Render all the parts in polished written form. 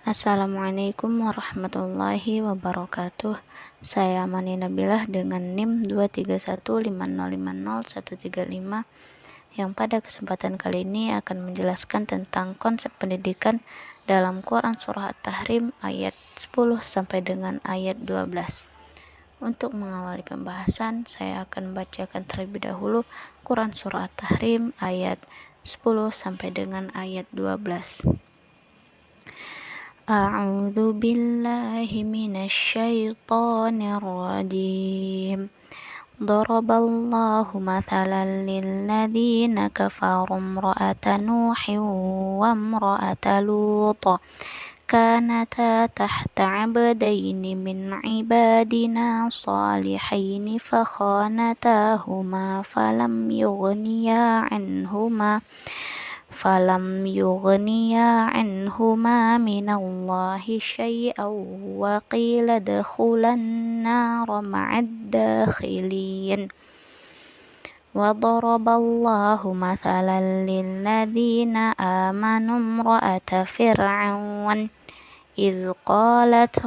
Assalamualaikum warahmatullahi wabarakatuh. Saya Mani Nabilah dengan NIM 23150500135 yang pada kesempatan kali ini akan menjelaskan tentang konsep pendidikan dalam Quran Surah At-Tahrim ayat 10 sampai dengan ayat 12. Untuk mengawali pembahasan, saya akan membacakan terlebih dahulu Quran Surah At-Tahrim ayat 10 sampai dengan ayat 12. A'udzu billahi minasy syaithanir rajim. Daraballahu mathalan lilladzina kafaru imra'ata Nuhin wa imra'ata Lut. كانتا تحت عبدين من عبادنا صالحين فخانتاهما فلم يغنيا عنهما من الله شيئا وقيل ادخلا النار مع الداخلين. وضرب الله مثلا للذين آمنوا امرأة فرعون إذ قالت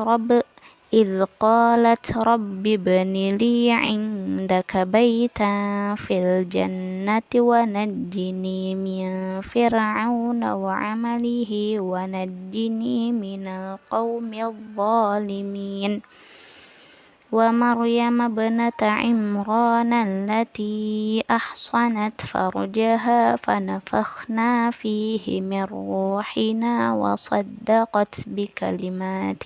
رب ابن لي عندك بيتا في الجنة ونجني من فرعون وعمله ونجني من القوم الظالمين. ومريم ابنة عمران التي أحصنت فرجها فنفخنا فيه من روحنا وصدقت بكلمات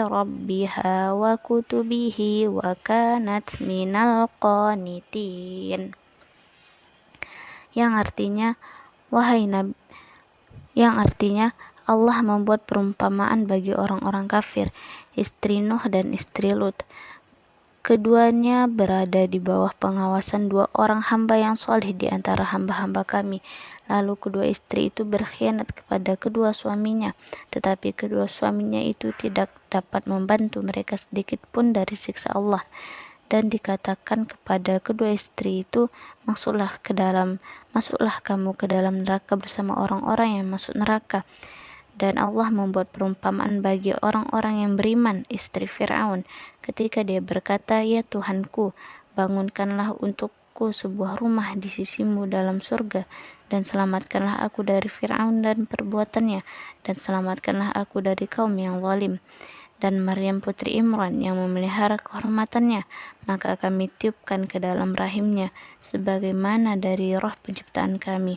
ربها وكتبه وكانت من القانتين. Yang artinya Allah membuat perumpamaan bagi orang-orang kafir, istri Nuh dan istri Lut. Keduanya berada di bawah pengawasan dua orang hamba yang soleh di antara hamba-hamba kami. Lalu kedua istri itu berkhianat kepada kedua suaminya, tetapi kedua suaminya itu tidak dapat membantu mereka sedikit pun dari siksa Allah. Dan dikatakan kepada kedua istri itu, masuklah kamu ke dalam neraka bersama orang-orang yang masuk neraka. Dan Allah membuat perumpamaan bagi orang-orang yang beriman, istri Fir'aun, ketika dia berkata, "Ya Tuhanku, bangunkanlah untukku sebuah rumah di sisimu dalam surga, dan selamatkanlah aku dari Fir'aun dan perbuatannya, dan selamatkanlah aku dari kaum yang zalim." Dan Maryam putri Imran yang memelihara kehormatannya, maka kami tiupkan ke dalam rahimnya sebagaimana dari roh penciptaan kami.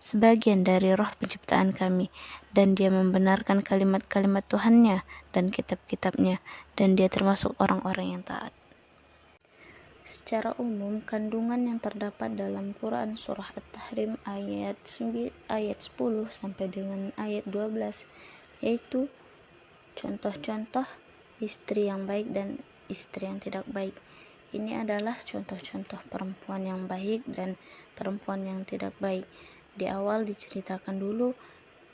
Sebagian dari roh penciptaan kami, dan dia membenarkan kalimat-kalimat Tuhannya dan kitab-kitabnya, dan dia termasuk orang-orang yang taat. Secara umum, kandungan yang terdapat dalam Quran Surah At-Tahrim ayat 10 sampai dengan ayat 12 yaitu contoh-contoh istri yang baik dan istri yang tidak baik. Ini adalah contoh-contoh perempuan yang baik dan perempuan yang tidak baik. Di awal diceritakan dulu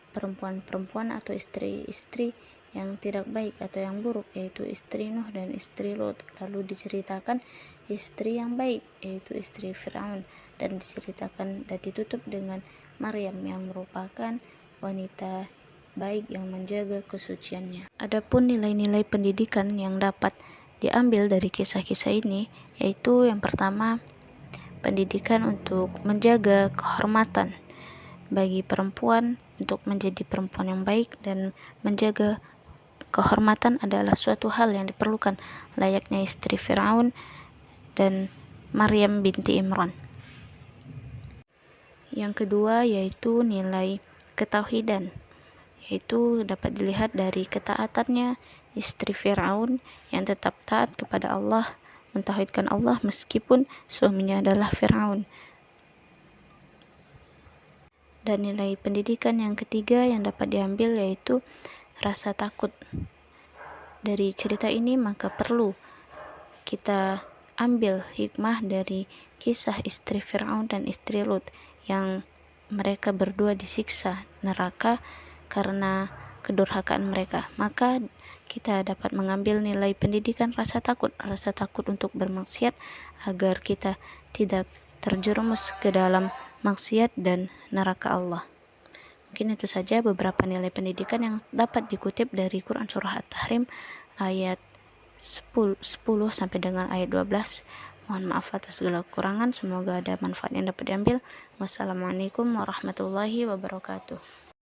perempuan-perempuan atau istri-istri yang tidak baik atau yang buruk, yaitu istri Nuh dan istri Lut. Lalu diceritakan istri yang baik, yaitu istri Fir'aun, dan diceritakan dan ditutup dengan Maryam yang merupakan wanita baik yang menjaga kesuciannya. Adapun nilai-nilai pendidikan yang dapat diambil dari kisah-kisah ini, yaitu yang pertama, pendidikan untuk menjaga kehormatan bagi perempuan untuk menjadi perempuan yang baik, dan menjaga kehormatan adalah suatu hal yang diperlukan, layaknya istri Fir'aun dan Maryam binti Imran. Yang kedua yaitu nilai ketauhidan, yaitu dapat dilihat dari ketaatannya istri Fir'aun yang tetap taat kepada Allah, mentauhidkan Allah meskipun suaminya adalah Fir'aun. Dan nilai pendidikan yang ketiga yang dapat diambil yaitu rasa takut. Dari cerita ini maka perlu kita ambil hikmah dari kisah istri Fir'aun dan istri Lut yang mereka berdua disiksa neraka karena kedurhakaan mereka. Maka kita dapat mengambil nilai pendidikan rasa takut untuk bermaksiat, agar kita tidak terjerumus ke dalam maksiat dan neraka Allah. Mungkin itu saja beberapa nilai pendidikan yang dapat dikutip dari Quran Surah At-Tahrim ayat 10 sampai dengan ayat 12. Mohon maaf atas segala kekurangan, semoga ada manfaat yang dapat diambil. Wassalamualaikum warahmatullahi wabarakatuh.